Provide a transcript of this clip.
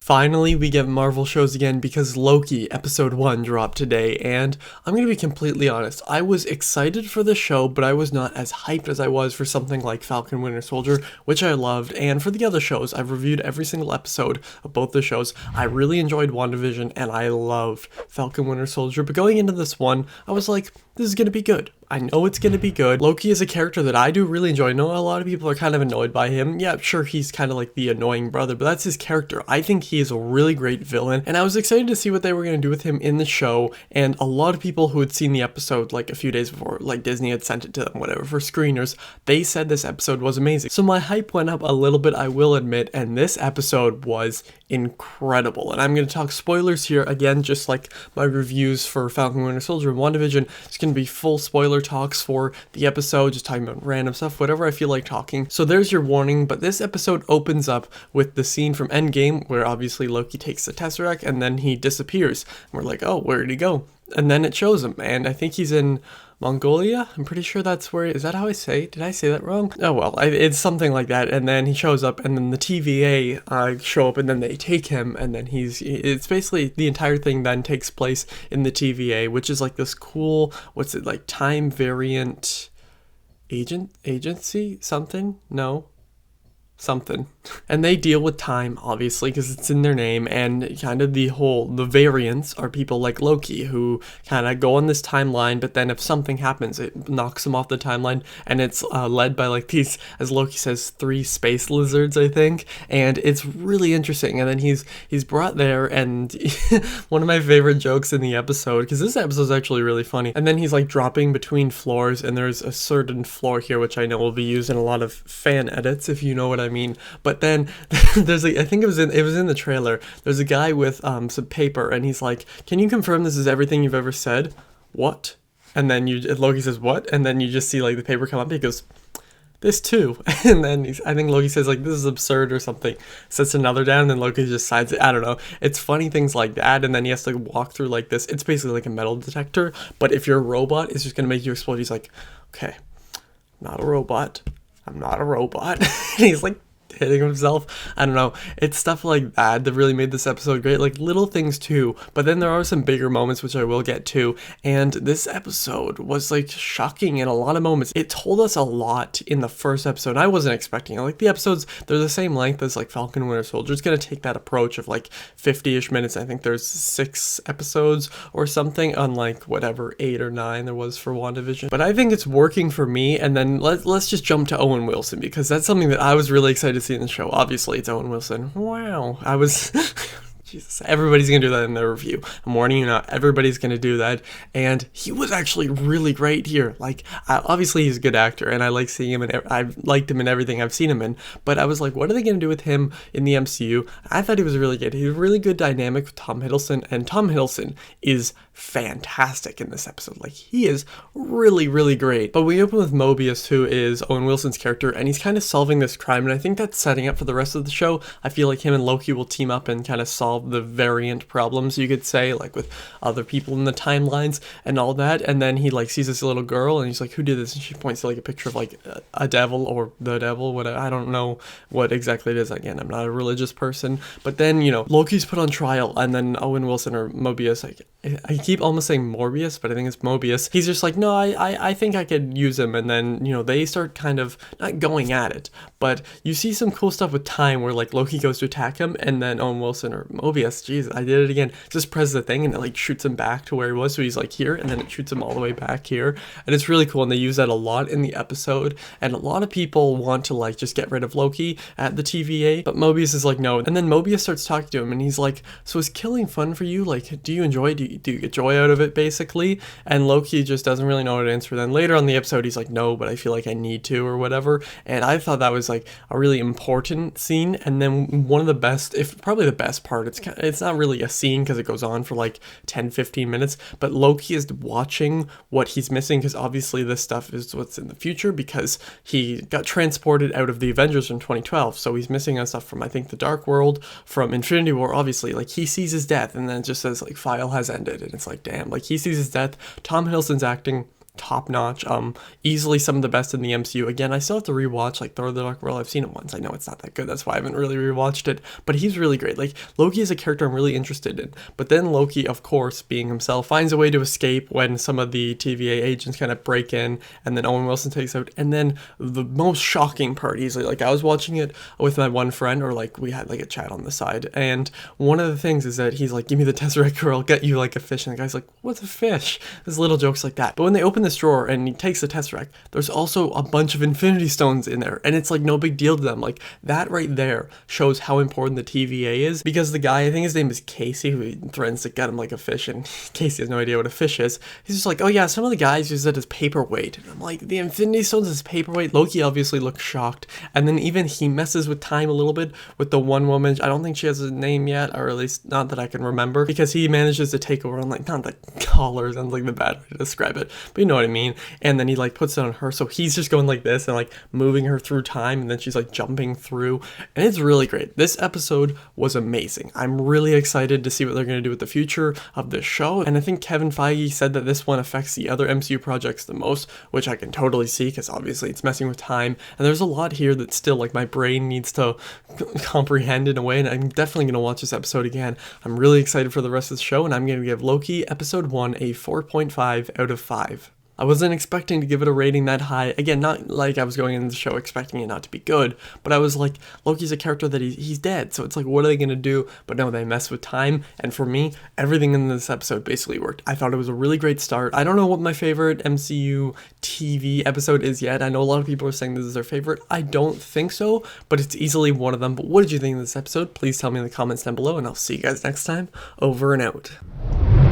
Finally, we get Marvel shows again because Loki episode 1 dropped today, and I'm gonna be completely honest, I was excited for the show, but I was not as hyped as I was for something like Falcon Winter Soldier, which I loved, and for the other shows, I've reviewed every single episode of both the shows. I really enjoyed WandaVision, and I loved Falcon Winter Soldier, but going into this one, I was like, this is gonna be good. I know it's gonna be good. Loki is a character that I do really enjoy. I know a lot of people are kind of annoyed by him. Yeah, sure, he's kind of like the annoying brother, but that's his character. I think he is a really great villain, and I was excited to see what they were gonna do with him in the show, and a lot of people who had seen the episode like a few days before, like Disney had sent it to them, whatever, for screeners, they said this episode was amazing. So my hype went up a little bit, I will admit, and this episode was incredible. And I'm gonna talk spoilers here, again, just like my reviews for Falcon Winter Soldier and WandaVision. It's gonna be full spoiler talks for the episode, just talking about random stuff, whatever I feel like talking. So there's your warning, but this episode opens up with the scene from Endgame where obviously Loki takes the Tesseract and then he disappears. And we're like, oh, where did he go? And then it shows him, and I think he's in Mongolia. I'm pretty sure that's where, is that how I say it? Did I say that wrong? Oh well, it's something like that. And then he shows up, and then the TVA show up, and then they take him, and then it's basically the entire thing then takes place in the TVA, which is like this cool, what's it, like time variant agency? Something? No? Something. And they deal with time, obviously, because it's in their name, and kind of the variants are people like Loki, who kind of go on this timeline, but then if something happens, it knocks them off the timeline, and it's led by like these, as Loki says, 3 space lizards, I think, and it's really interesting. And then he's brought there, and one of my favorite jokes in the episode, because this episode is actually really funny, and then he's like dropping between floors, and there's a certain floor here, which I know will be used in a lot of fan edits, if you know what I mean. But then there's I think it was in the trailer. There's a guy with some paper, and he's like, "Can you confirm this is everything you've ever said?" What? And then Loki says, "What?" And then you just see like the paper come up. He goes, "This too." And then I think Loki says like, "This is absurd" or something. Sets another down, and then Loki just signs it. I don't know. It's funny things like that, and then he has to walk through like this. It's basically like a metal detector, but if you're a robot, it's just gonna make you explode. He's like, "Okay, I'm not a robot. I'm not a robot." And he's like hitting himself. I don't know. It's stuff like that that really made this episode great. Like little things too, but then there are some bigger moments which I will get to. And this episode was like shocking in a lot of moments. It told us a lot in the first episode. I wasn't expecting it. Like the episodes, they're the same length as like Falcon Winter Soldier. It's gonna take that approach of like 50-ish minutes. I think there's 6 episodes or something, unlike whatever 8 or 9 there was for WandaVision. But I think it's working for me. And then let's just jump to Owen Wilson, because that's something that I was really excited to see in the show. Obviously, it's Owen Wilson. Wow. I was... Jesus, everybody's gonna do that in their review. I'm warning you now, everybody's gonna do that. And he was actually really great here. Like, obviously he's a good actor, and I like seeing him, and I've liked him in everything I've seen him in. But I was like, what are they gonna do with him in the MCU? I thought he was really good. He had a really good dynamic with Tom Hiddleston, and Tom Hiddleston is fantastic in this episode. Like, he is really, really great. But we open with Mobius, who is Owen Wilson's character, and he's kind of solving this crime, and I think that's setting up for the rest of the show. I feel like him and Loki will team up and kind of solve the variant problems, you could say, like with other people in the timelines and all that. And then he like sees this little girl, and he's like, "Who did this?" And she points to like a picture of like a devil or the devil, what, I don't know what exactly it is. Again, I'm not a religious person. But then, you know, Loki's put on trial, and then Owen Wilson, or Mobius, like, I keep almost saying Morbius, but I think it's Mobius. He's just like, "No, I think I could use him." And then, you know, they start kind of not going at it, but you see some cool stuff with time where like Loki goes to attack him, and then Owen Wilson, or Mobius, jeez, I did it again, just presses the thing, and it like shoots him back to where he was. So he's like here, and then it shoots him all the way back here. And it's really cool, and they use that a lot in the episode. And a lot of people want to like just get rid of Loki at the TVA, but Mobius is like, no. And then Mobius starts talking to him, and he's like, "So is killing fun for you? Like, do you enjoy it? Do you get joy out of it, basically?" And Loki just doesn't really know what to answer. Then later on the episode, he's like, "No, but I feel like I need to," or whatever. And I thought that was like a really important scene. And then one of the best, if probably the best part, it's not really a scene because it goes on for like 10-15 minutes, but Loki is watching what he's missing, because obviously this stuff is what's in the future, because he got transported out of the Avengers in 2012, so he's missing on stuff from, I think, the Dark World, from Infinity War. Obviously, like, he sees his death, and then it just says like file has ended, and it's like, damn, like, he sees his death. Tom Hiddleston's acting top notch. Easily some of the best in the MCU. Again, I still have to rewatch like Thor: The Dark World. I've seen it once. I know it's not that good. That's why I haven't really rewatched it. But he's really great. Like, Loki is a character I'm really interested in. But then Loki, of course, being himself, finds a way to escape when some of the TVA agents kind of break in, and then Owen Wilson takes out. And then the most shocking part, easily, like, I was watching it with my one friend, or like we had like a chat on the side, and one of the things is that he's like, give me the Tesseract or I'll get you like a fish, and the guy's like, what's a fish? There's little jokes like that. But when they open this drawer and he takes the Tesseract, there's also a bunch of Infinity Stones in there, and it's like no big deal to them. Like, that right there shows how important the TVA is, because the guy, I think his name is Casey, who threatens to get him like a fish, and Casey has no idea what a fish is. He's just like, oh yeah, some of the guys use it as paperweight, and I'm like, the Infinity Stones as paperweight? Loki obviously looks shocked, and then even he messes with time a little bit with the one woman. I don't think she has a name yet, or at least not that I can remember, because he manages to take over on, like, not the collar, sounds like the bad way to describe it, but you know what I mean. And then he like puts it on her, so he's just going like this and like moving her through time, and then she's like jumping through, and it's really great. This episode was amazing. I'm really excited to see what they're going to do with the future of this show, and I think Kevin Feige said that this one affects the other MCU projects the most, which I can totally see, because obviously it's messing with time, and there's a lot here that still, like, my brain needs to comprehend in a way, and I'm definitely going to watch this episode again. I'm really excited for the rest of the show, and I'm going to give Loki episode 1 a 4.5 out of 5. I wasn't expecting to give it a rating that high. Again, not like I was going into the show expecting it not to be good, but I was like, Loki's a character that he's dead, so it's like, what are they going to do? But no, they mess with time, and for me, everything in this episode basically worked. I thought it was a really great start. I don't know what my favorite MCU TV episode is yet. I know a lot of people are saying this is their favorite. I don't think so, but it's easily one of them. But what did you think of this episode? Please tell me in the comments down below, and I'll see you guys next time. Over and out.